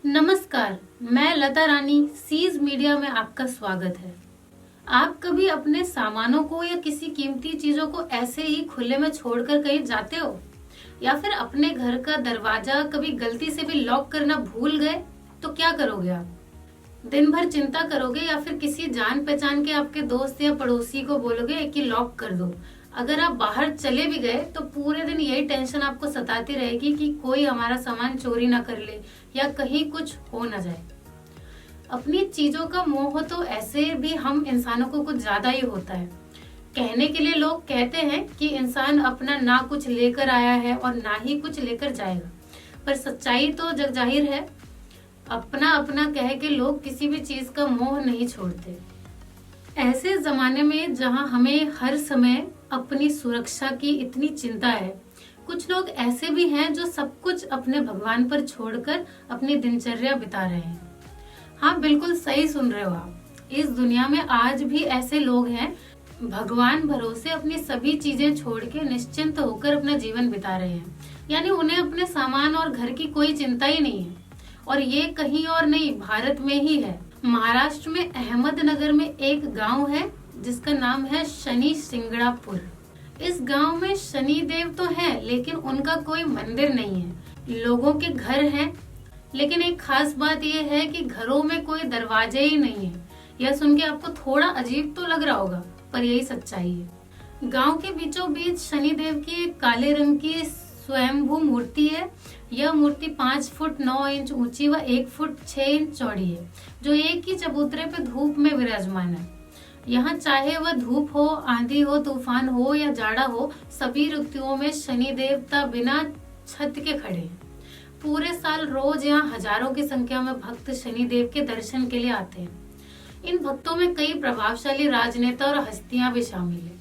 नमस्कार, मैं लता रानी seize media में आपका स्वागत है। आप कभी अपने सामानों को या किसी कीमती चीजों को ऐसे ही खुले में छोड़कर कहीं जाते हो, या फिर अपने घर का दरवाजा कभी गलती से भी लॉक करना भूल गए तो क्या करोगे आप? दिन भर चिंता करोगे या फिर किसी जान पहचान के आपके दोस्त या पड़ोसी को बोलोगे कि लॉक कर दो। अगर आप बाहर चले भी गए तो पूरे दिन यही टेंशन आपको सताती रहेगी कि कोई हमारा सामान चोरी ना कर ले या कहीं कुछ हो ना जाए। अपनी चीजों का मोह तो ऐसे भी हम इंसानों को कुछ ज्यादा ही होता है। कहने के लिए लोग कहते हैं कि इंसान अपना ना कुछ लेकर आया है और ना ही कुछ लेकर जाएगा, पर सच्चाई तो जग जाहिर है। अपना अपना कह के लोग किसी भी चीज का मोह नहीं छोड़ते। ऐसे जमाने में जहां हमें हर समय अपनी सुरक्षा की इतनी चिंता है, कुछ लोग ऐसे भी हैं जो सब कुछ अपने भगवान पर छोड़कर अपनी दिनचर्या बिता रहे हैं। हाँ, बिल्कुल सही सुन रहे हो आप। इस दुनिया में आज भी ऐसे लोग हैं, भगवान भरोसे अपनी सभी चीजें छोड़ के निश्चिंत होकर अपना जीवन बिता रहे हैं। यानी उन्हें अपने सामान और घर की कोई चिंता ही नहीं है। और ये कहीं और नहीं, भारत में ही है। महाराष्ट्र में अहमदनगर में एक गांव है जिसका नाम है शनि सिंगड़ापुर। इस गांव में शनि देव तो है, लेकिन उनका कोई मंदिर नहीं है। लोगों के घर हैं, लेकिन एक खास बात यह है कि घरों में कोई दरवाजे ही नहीं है। यह सुन के आपको थोड़ा अजीब तो लग रहा होगा, पर यही सच्चाई है। गांव के बीचों बीच शनि देव की एक काले रंग की स्वयंभू मूर्ति है। यह मूर्ति 5 फुट 9 इंच ऊंची व 1 फुट 6 इंच चौड़ी है, जो एक ही चबूतरे पे धूप में विराजमान है। यहाँ चाहे वह धूप हो, आंधी हो, तूफान हो या जाड़ा हो, सभी ऋतुओं में शनि देवता बिना छत के खड़े हैं। पूरे साल रोज यहाँ हजारों की संख्या में भक्त शनि देव के दर्शन के लिए आते हैं। इन भक्तों में कई प्रभावशाली राजनेता और हस्तियां भी शामिल है।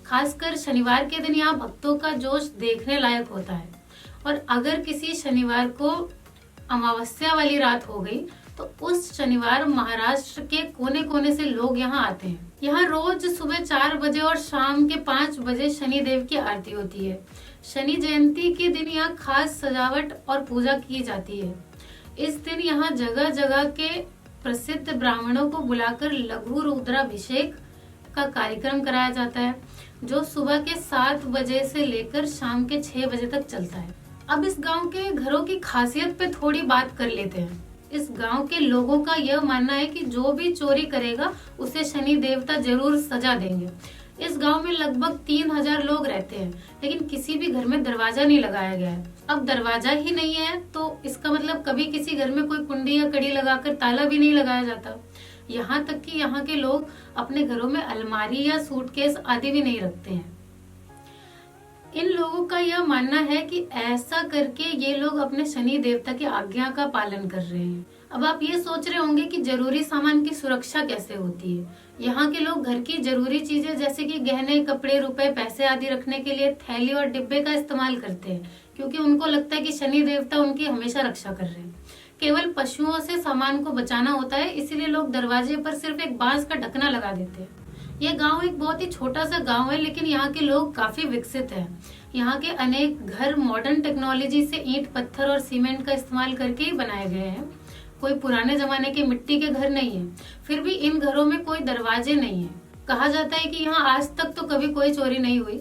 खासकर शनिवार के दिन यहाँ भक्तों का जोश देखने लायक होता है। और अगर किसी शनिवार को अमावस्या वाली रात हो गई तो उस शनिवार महाराष्ट्र के कोने कोने से लोग यहाँ आते हैं। यहाँ रोज सुबह 4 बजे और शाम के 5 बजे शनि देव की आरती होती है। शनि जयंती के दिन यहाँ खास सजावट और पूजा की जाती है। इस दिन यहाँ जगह जगह के प्रसिद्ध ब्राह्मणों को बुलाकर लघु रुद्राभिषेक का कार्यक्रम कराया जाता है, जो सुबह के 7 बजे से लेकर शाम के 6 बजे तक चलता है। अब इस गांव के घरों की खासियत पे थोड़ी बात कर लेते हैं। इस गांव के लोगों का यह मानना है कि जो भी चोरी करेगा उसे शनि देवता जरूर सजा देंगे। इस गांव में लगभग 3000 लोग रहते हैं, लेकिन किसी भी घर में दरवाजा नहीं लगाया गया है। अब दरवाजा ही नहीं है तो इसका मतलब कभी किसी घर में कोई कुंडी या कड़ी लगाकर ताला भी नहीं लगाया जाता। यहाँ तक कि यहाँ के लोग अपने घरों में अलमारी या सूटकेस आदि भी नहीं रखते हैं। इन लोगों का यह मानना है कि ऐसा करके ये लोग अपने शनि देवता की आज्ञा का पालन कर रहे हैं। अब आप ये सोच रहे होंगे कि जरूरी सामान की सुरक्षा कैसे होती है। यहाँ के लोग घर की जरूरी चीजें जैसे कि गहने, कपड़े, रुपए, पैसे आदि रखने के लिए थैली और डिब्बे का इस्तेमाल करते हैं, क्योंकि उनको लगता है कि शनि देवता उनकी हमेशा रक्षा कर रहे हैं। केवल पशुओं से सामान को बचाना होता है, इसीलिए लोग दरवाजे पर सिर्फ एक बांस का ढकना लगा देते हैं। यह गांव एक बहुत ही छोटा सा गांव है, लेकिन यहाँ के लोग काफी विकसित हैं। यहाँ के अनेक घर मॉडर्न टेक्नोलॉजी से ईंट, पत्थर और सीमेंट का इस्तेमाल करके ही बनाए गए हैं। कोई पुराने जमाने के मिट्टी के घर नहीं है। फिर भी इन घरों में कोई दरवाजे नहीं है। कहा जाता है कि यहाँ आज तक तो कभी कोई चोरी नहीं हुई।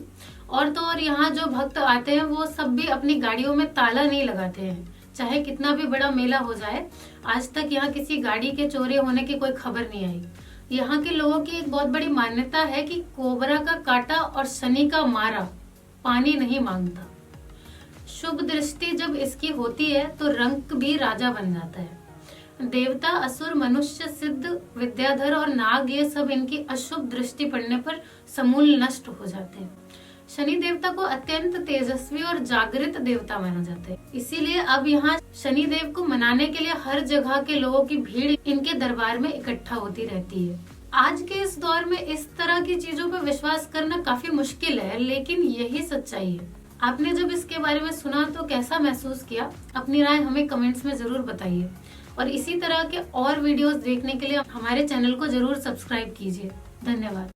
और तो और यहाँ जो भक्त आते हैं वो सब भी अपनी गाड़ियों में ताला नहीं लगाते हैं, चाहे कितना भी बड़ा मेला हो जाए। आज तक यहाँ किसी गाड़ी के चोरी होने की कोई खबर नहीं आई। यहाँ के लोगों की एक बहुत बड़ी मान्यता है कि कोबरा का काटा और शनि का मारा पानी नहीं मांगता। शुभ दृष्टि जब इसकी होती है तो रंक भी राजा बन जाता है। देवता, असुर, मनुष्य, सिद्ध, विद्याधर और नाग, ये सब इनकी अशुभ दृष्टि पड़ने पर समूल नष्ट हो जाते हैं। शनि देवता को अत्यंत तेजस्वी और जागृत देवता माना जाता है। इसीलिए अब यहाँ शनि देव को मनाने के लिए हर जगह के लोगों की भीड़ इनके दरबार में इकट्ठा होती रहती है। आज के इस दौर में इस तरह की चीजों पर विश्वास करना काफी मुश्किल है, लेकिन यही सच्चाई है। आपने जब इसके बारे में सुना तो कैसा महसूस किया? अपनी राय हमें कमेंट्स में जरूर बताइए। और इसी तरह के और वीडियोस देखने के लिए हमारे चैनल को जरूर सब्सक्राइब कीजिए। धन्यवाद।